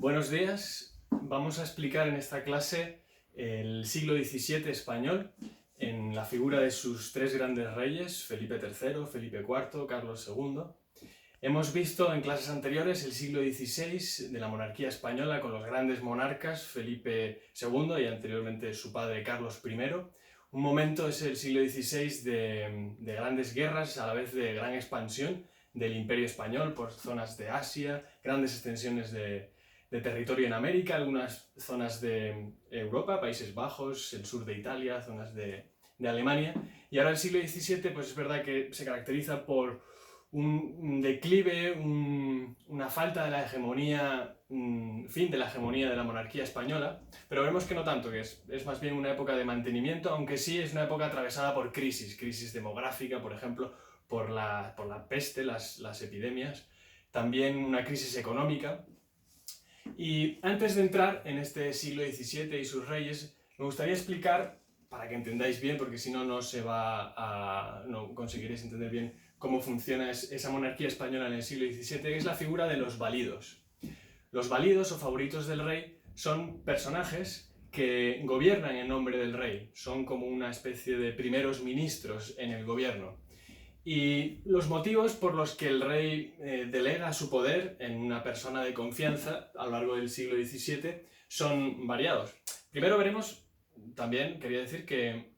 Buenos días, vamos a explicar en esta clase el siglo XVII español en la figura de sus tres grandes reyes, Felipe III, Felipe IV, Carlos II. Hemos visto en clases anteriores el siglo XVI de la monarquía española con los grandes monarcas, Felipe II y anteriormente su padre Carlos I. Un momento es el siglo XVI de grandes guerras, a la vez de gran expansión del Imperio Español por zonas de Asia, grandes extensiones de territorio en América, algunas zonas de Europa, Países Bajos, el sur de Italia, zonas de Alemania. Y ahora el siglo XVII pues es verdad que se caracteriza por un declive, una falta de la hegemonía, fin de la hegemonía de la monarquía española, pero vemos que no tanto, que es más bien una época de mantenimiento, aunque sí es una época atravesada por crisis demográfica, por ejemplo, por la peste, las epidemias, también una crisis económica. Y antes de entrar en este siglo XVII y sus reyes, me gustaría explicar, para que entendáis bien, porque si no, no conseguiréis entender bien cómo funciona esa monarquía española en el siglo XVII, que es la figura de los validos. Los validos o favoritos del rey son personajes que gobiernan en nombre del rey, son como una especie de primeros ministros en el gobierno. Y los motivos por los que el rey delega su poder en una persona de confianza a lo largo del siglo XVII son variados. Primero veremos, también quería decir que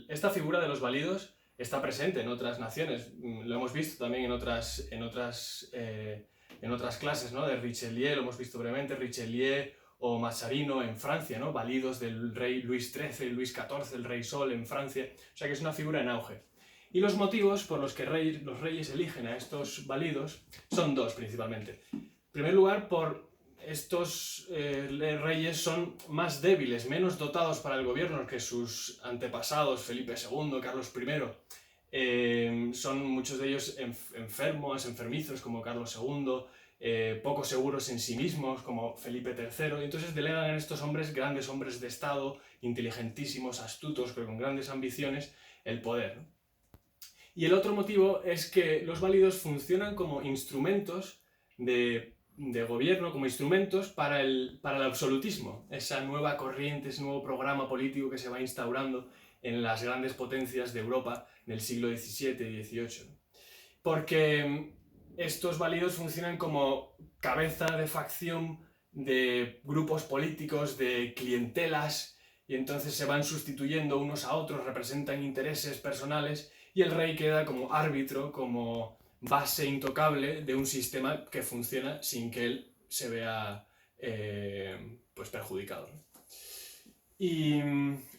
esta figura de los validos está presente en otras naciones. Lo hemos visto también en otras clases, ¿no? De Richelieu, lo hemos visto brevemente, Richelieu o Mazarino en Francia, ¿no? Validos del rey Luis XIII, Luis XIV, el rey Sol en Francia. O sea que es una figura en auge. Y los motivos por los que los reyes eligen a estos validos son dos principalmente. En primer lugar, estos reyes son más débiles, menos dotados para el gobierno que sus antepasados, Felipe II, Carlos I. Son muchos de ellos enfermizos como Carlos II, poco seguros en sí mismos como Felipe III, y entonces delegan en estos hombres, grandes hombres de Estado, inteligentísimos, astutos, pero con grandes ambiciones, el poder, ¿no? Y el otro motivo es que los válidos funcionan como instrumentos de gobierno, como instrumentos para el absolutismo, esa nueva corriente, ese nuevo programa político que se va instaurando en las grandes potencias de Europa del siglo XVII y XVIII. Porque estos válidos funcionan como cabeza de facción de grupos políticos, de clientelas, y entonces se van sustituyendo unos a otros, representan intereses personales, y el rey queda como árbitro, como base intocable de un sistema que funciona sin que él se vea pues perjudicado. Y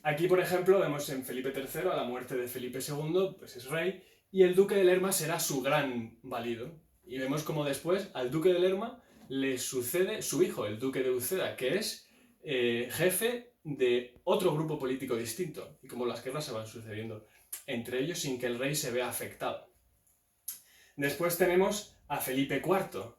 aquí, por ejemplo, vemos en Felipe III, a la muerte de Felipe II, pues es rey, y el duque de Lerma será su gran valido. Y vemos como después al duque de Lerma le sucede su hijo, el duque de Uceda, que es jefe de otro grupo político distinto, y como las guerras se van sucediendo entre ellos sin que el rey se vea afectado. Después tenemos a Felipe IV,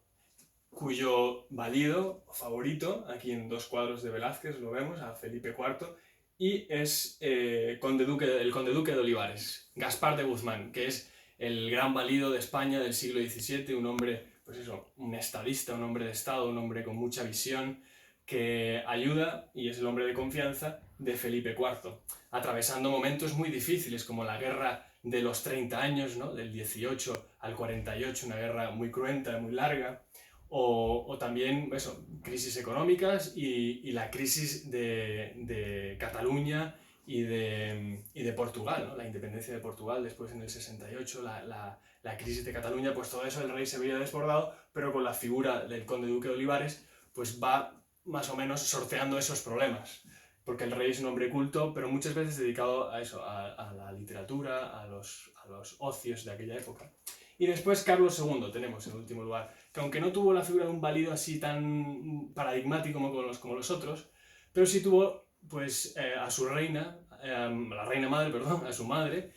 cuyo valido favorito, aquí en dos cuadros de Velázquez lo vemos, a Felipe IV, y es el conde duque de Olivares, Gaspar de Guzmán, que es el gran valido de España del siglo XVII, un hombre, pues eso, un estadista, un hombre de Estado, un hombre con mucha visión, que ayuda y es el hombre de confianza de Felipe IV, atravesando momentos muy difíciles como la guerra de los 30 años, ¿no? Del 18 al 48, una guerra muy cruenta, muy larga, o también eso, crisis económicas y la crisis de Cataluña y de Portugal, ¿no? La independencia de Portugal después en el 68, la crisis de Cataluña, pues todo eso el rey se veía desbordado, pero con la figura del conde duque de Olivares pues va más o menos sorteando esos problemas, porque el rey es un hombre culto, pero muchas veces dedicado a eso, a la literatura, a los ocios de aquella época. Y después Carlos II tenemos en último lugar, que aunque no tuvo la figura de un valido así tan paradigmático como los otros, pero sí tuvo pues a su reina, la reina madre, perdón, a su madre,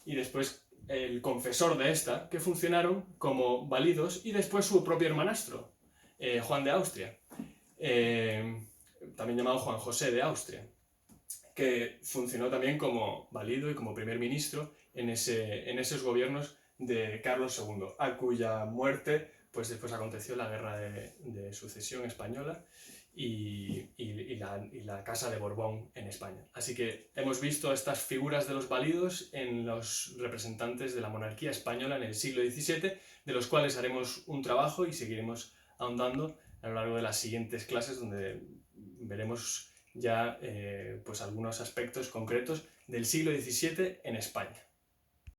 y después el confesor de esta, que funcionaron como validos, y después su propio hermanastro, Juan de Austria, también llamado Juan José de Austria, que funcionó también como valido y como primer ministro en esos gobiernos de Carlos II, a cuya muerte pues después aconteció la guerra de sucesión española y la Casa de Borbón en España. Así que hemos visto estas figuras de los válidos en los representantes de la monarquía española en el siglo XVII, de los cuales haremos un trabajo y seguiremos ahondando a lo largo de las siguientes clases, donde veremos ya pues algunos aspectos concretos del siglo XVII en España.